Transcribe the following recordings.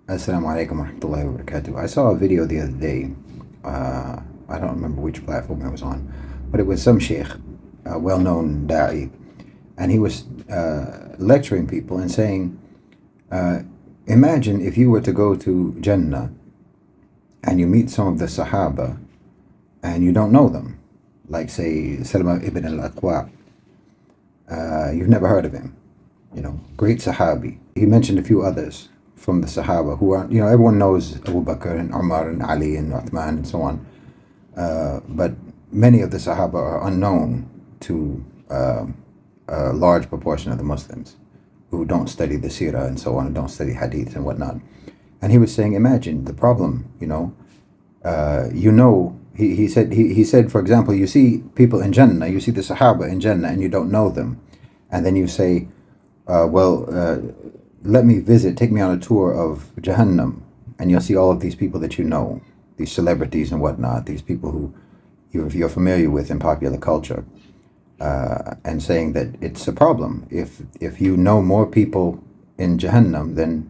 Assalamu alaikum wa rahmatullahi wa barakatuh. I saw a video the other day. I don't remember which platform it was on, but it was some sheikh, a well-known da'i, and he was lecturing people and saying, imagine if you were to go to Jannah and you meet some of the Sahaba and you don't know them, like say Salama ibn al-Aqwa. You've never heard of him, great Sahabi. He mentioned a few others from the Sahaba who aren't, everyone knows Abu Bakr and Umar and Ali and Uthman and so on. But many of the Sahaba are unknown to a large proportion of the Muslims who don't study the Seerah and so on, and don't study Hadith and whatnot. And he was saying, imagine the problem, he said, for example, you see people in Jannah, you see the Sahaba in Jannah and you don't know them. And then you say, let me take me on a tour of Jahannam, and you'll see all of these people that you know, these celebrities and whatnot, these people who you're familiar with in popular culture, and saying that it's a problem if you know more people in Jahannam than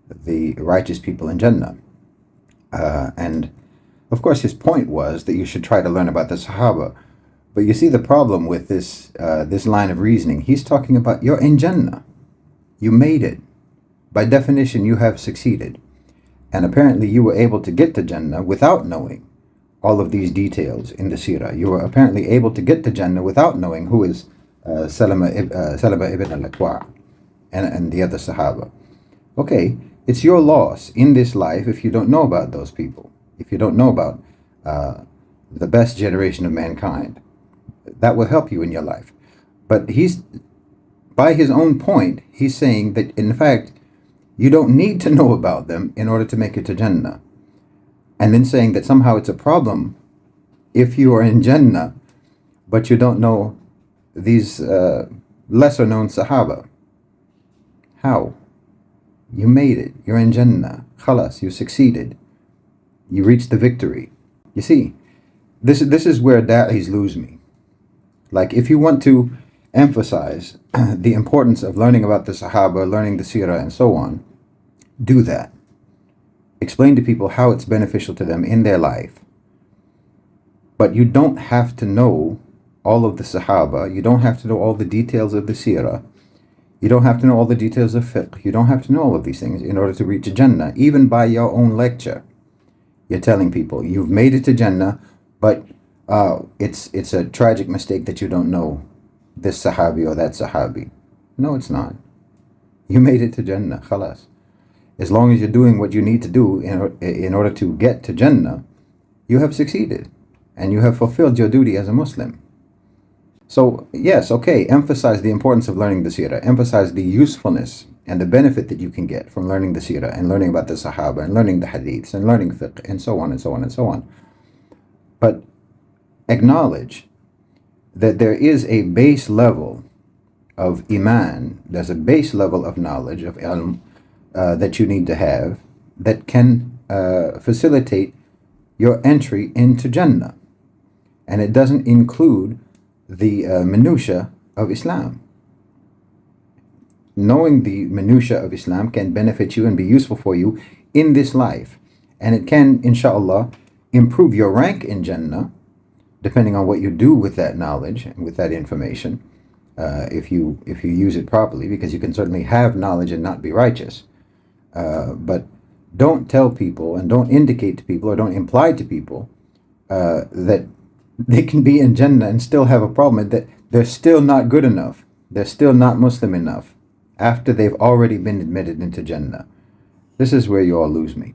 the righteous people in Jannah. And of course his point was that you should try to learn about the Sahaba. But you see the problem with this line of reasoning. He's talking about you're in Jannah. You made it. By definition, you have succeeded. And apparently you were able to get to Jannah without knowing all of these details in the Seerah. You were apparently able to get to Jannah without knowing who is Salama ibn al-Aqwa and the other Sahaba. Okay, it's your loss in this life if you don't know about those people. If you don't know about the best generation of mankind. That will help you in your life. But by his own point, he's saying that in fact, you don't need to know about them in order to make it to Jannah. And then saying that somehow it's a problem if you are in Jannah, but you don't know these lesser known Sahaba. How? You made it. You're in Jannah. Khalas, you succeeded. You reached the victory. You see, this is where da'is lose me. Like, if you want to emphasize the importance of learning about the Sahaba, learning the Seerah, and so on, do that. Explain to people how it's beneficial to them in their life. But you don't have to know all of the Sahaba. You don't have to know all the details of the Seerah. You don't have to know all the details of fiqh. You don't have to know all of these things in order to reach Jannah. Even by your own lecture, you're telling people you've made it to Jannah, but it's a tragic mistake that you don't know this Sahabi or that Sahabi. No, it's not. You made it to Jannah, khalas. As long as you're doing what you need to do in order to get to Jannah, you have succeeded and you have fulfilled your duty as a Muslim. So yes, okay, emphasize the importance of learning the Seerah, emphasize the usefulness and the benefit that you can get from learning the Seerah and learning about the Sahaba and learning the Hadiths and learning fiqh and so on and so on and so on. But acknowledge that there is a base level of iman, there's a base level of knowledge, of ilm, that you need to have that can facilitate your entry into Jannah. And it doesn't include the minutiae of Islam. Knowing the minutiae of Islam can benefit you and be useful for you in this life. And it can, inshallah, improve your rank in Jannah, depending on what you do with that knowledge and with that information, if you use it properly, because you can certainly have knowledge and not be righteous. But don't tell people and don't indicate to people or don't imply to people that they can be in Jannah and still have a problem, that they're still not good enough. They're still not Muslim enough after they've already been admitted into Jannah. This is where you all lose me.